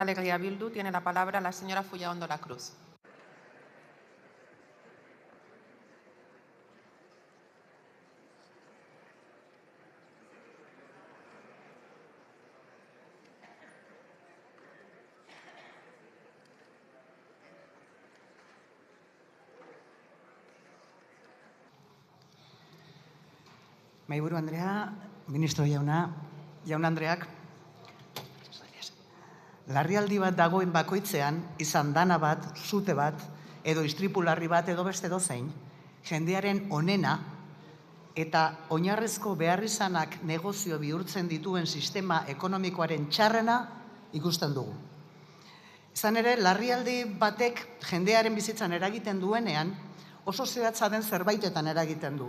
Alegría Bildu tiene la palabra la señora Fullaondo La Cruz. Mahaiburu Andrea, ministro jauna, jaun Andreak, larrialdi bat dagoen bakoitzean, izan dana bat, sute bat, edo istripu larri bat, edo beste dozein, jendearen onena eta oinarrizko beharrizanak negozio bihurtzen dituen sistema ekonomikoaren txarrena ikusten dugu. Izan ere, larrialdi batek jendearen bizitzan eragiten duenean, oso zehatza den zerbaitetan eragiten du,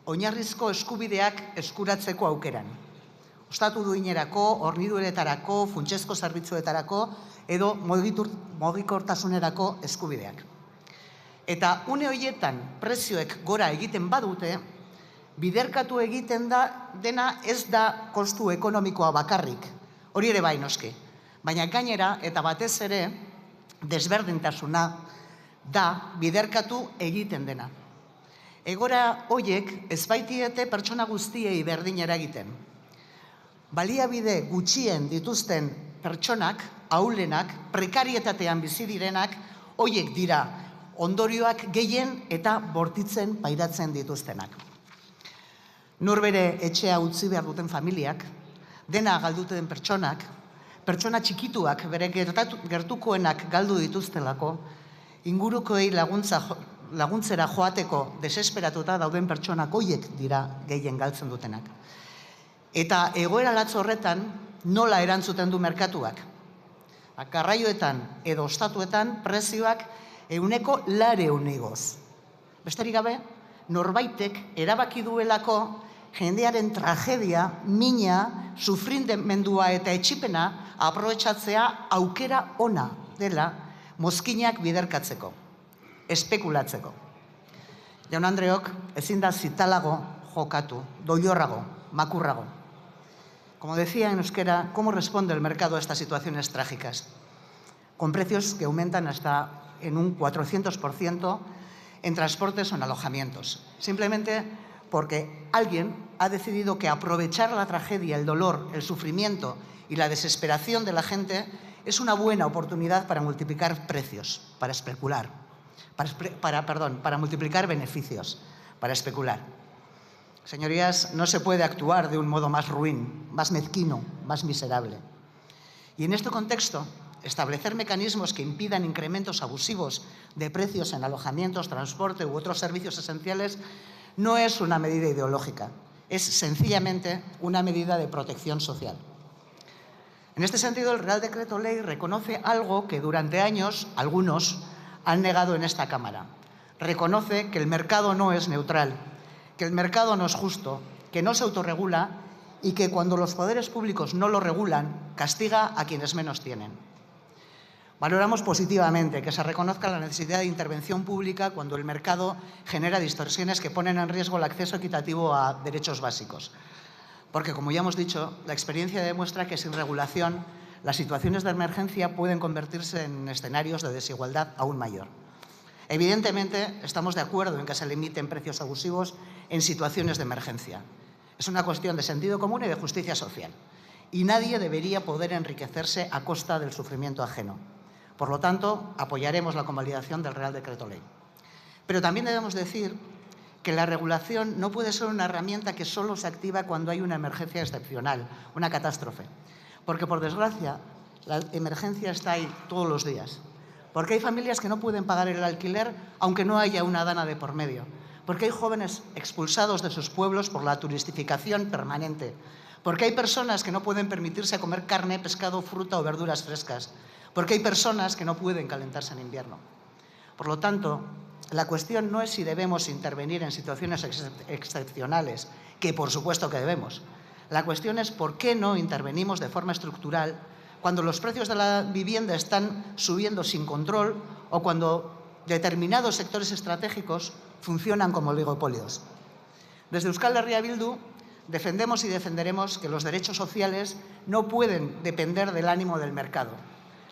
oinarrizko eskubideak eskuratzeko aukeran. Ostatu duinerako, horniduretarako, funtsezko zerbitzuetarako edo mugikortasunerako eskubideak. Eta une horietan prezioek gora egiten badute, biderkatu egiten dena ez da kostu ekonomikoa bakarrik, hori ere bai noski, baina gainera eta batez ere desberdintasuna da biderkatu egiten dena. Egoera horiek ez baitiete pertsona guztiei berdin eragiten. Baliabide gutxien dituzten pertsonak, ahulenak, prekarietatean bizi direnak, horiek dira ondorioak gehien eta bortitzen pairatzen dituztenak. Norbere etxea utzi behar duten familiak, dena galduten pertsonak, pertsona txikituak bere gertukoenak galdu dituztelako, ingurukoei laguntzera joateko desesperatuta dauden pertsonak horiek dira gehien galtzen dutenak. Eta egoera latz horretan nola erantzuten du merkatuak? Garraioetan edo ostatuetan prezioak 100% igoz. Besterik gabe, norbaitek erabaki duelako jendearen tragedia, mina, sufrimendua eta etxipena aprobetxatzea aukera ona dela mozkinak biderkatzeko, espekulatzeko. Jaun Andreok, ezin da zitalago jokatu, doilorrago, makurrago. Como decía en euskera, ¿cómo responde el mercado a estas situaciones trágicas? Con precios que aumentan hasta en un 400% en transportes o en alojamientos. Simplemente porque alguien ha decidido que aprovechar la tragedia, el dolor, el sufrimiento y la desesperación de la gente es una buena oportunidad para multiplicar precios, para especular, para multiplicar beneficios, para especular. Señorías, no se puede actuar de un modo más ruin, más mezquino, más miserable. Y en este contexto, establecer mecanismos que impidan incrementos abusivos de precios en alojamientos, transporte u otros servicios esenciales no es una medida ideológica, es sencillamente una medida de protección social. En este sentido, el Real Decreto Ley reconoce algo que durante años algunos han negado en esta Cámara. Reconoce que el mercado no es neutral, que el mercado no es justo, que no se autorregula y que cuando los poderes públicos no lo regulan, castiga a quienes menos tienen. Valoramos positivamente que se reconozca la necesidad de intervención pública cuando el mercado genera distorsiones que ponen en riesgo el acceso equitativo a derechos básicos. Porque, como ya hemos dicho, la experiencia demuestra que sin regulación las situaciones de emergencia pueden convertirse en escenarios de desigualdad aún mayor. Evidentemente, estamos de acuerdo en que se limiten precios abusivos en situaciones de emergencia. Es una cuestión de sentido común y de justicia social. Y nadie debería poder enriquecerse a costa del sufrimiento ajeno. Por lo tanto, apoyaremos la convalidación del Real Decreto Ley. Pero también debemos decir que la regulación no puede ser una herramienta que solo se activa cuando hay una emergencia excepcional, una catástrofe. Porque, por desgracia, la emergencia está ahí todos los días. Porque hay familias que no pueden pagar el alquiler aunque no haya una dana de por medio. Porque hay jóvenes expulsados de sus pueblos por la turistificación permanente. Porque hay personas que no pueden permitirse comer carne, pescado, fruta o verduras frescas. Porque hay personas que no pueden calentarse en invierno. Por lo tanto, la cuestión no es si debemos intervenir en situaciones excepcionales, que por supuesto que debemos. La cuestión es por qué no intervenimos de forma estructural cuando los precios de la vivienda están subiendo sin control o cuando determinados sectores estratégicos funcionan como oligopolios. Desde Euskal Herria Bildu defendemos y defenderemos que los derechos sociales no pueden depender del ánimo del mercado.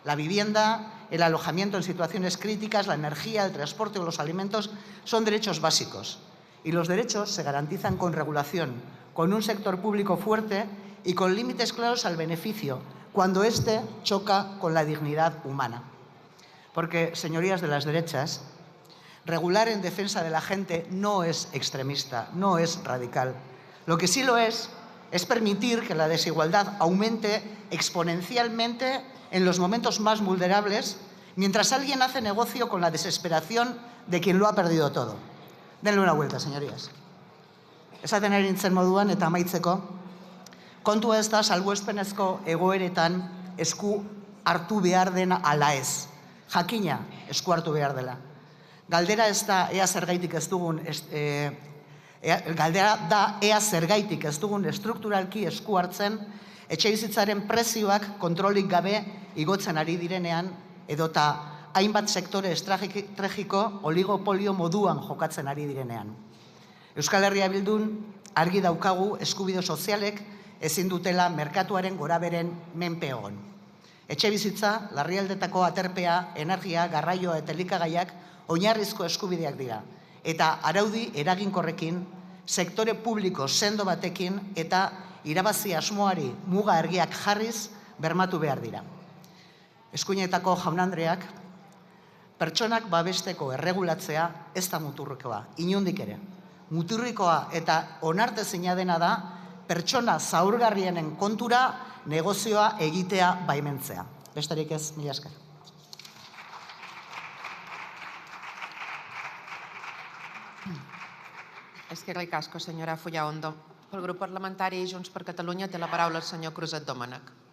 La vivienda, el alojamiento en situaciones críticas, la energía, el transporte o los alimentos son derechos básicos. Y los derechos se garantizan con regulación, con un sector público fuerte y con límites claros al beneficio, cuando éste choca con la dignidad humana. Porque, señorías de las derechas, regular en defensa de la gente no es extremista, no es radical. Lo que sí lo es permitir que la desigualdad aumente exponencialmente en los momentos más vulnerables, mientras alguien hace negocio con la desesperación de quien lo ha perdido todo. Denle una vuelta, señorías. Esaten ari nintzen moduan eta amaitzeko, kontua ez da salbuespenezko egoeretan esku hartu behar dena ala ez. Jakina esku hartu behar dela. Galdera ez da ea zergaitik ez dugun estrukturalki esku hartzen etxebizitzaren prezioak kontrolik gabe igotzen ari direnean edota hainbat sektore estrategiko oligopolio moduan jokatzen ari direnean. Euskal Herria Bildun argi daukagu eskubide sozialek ezin dutela merkatuaren goraberen menpe egon. Etxebizitza, larrialdetako aterpea, energia, garraioa eta elikagaiak oinarrizko eskubideak dira. Eta araudi eraginkorrekin, sektore publiko sendo batekin eta irabazi asmoari muga argiak jarriz bermatu behar dira. Eskuinetako jaun-andreak, pertsonak babesteko erregulatzea ez da muturrikoa, inondik ere. Muturrikoa eta onartezina dena da pertsona zaurgarrienen kontura negozioa egitea baimentzea. Besterik ez, mila esker. Eskerrik asko, senyora Fullaondo. Pel grup parlamentari Junts per Catalunya té la paraula el senyor Cruzat Domènech.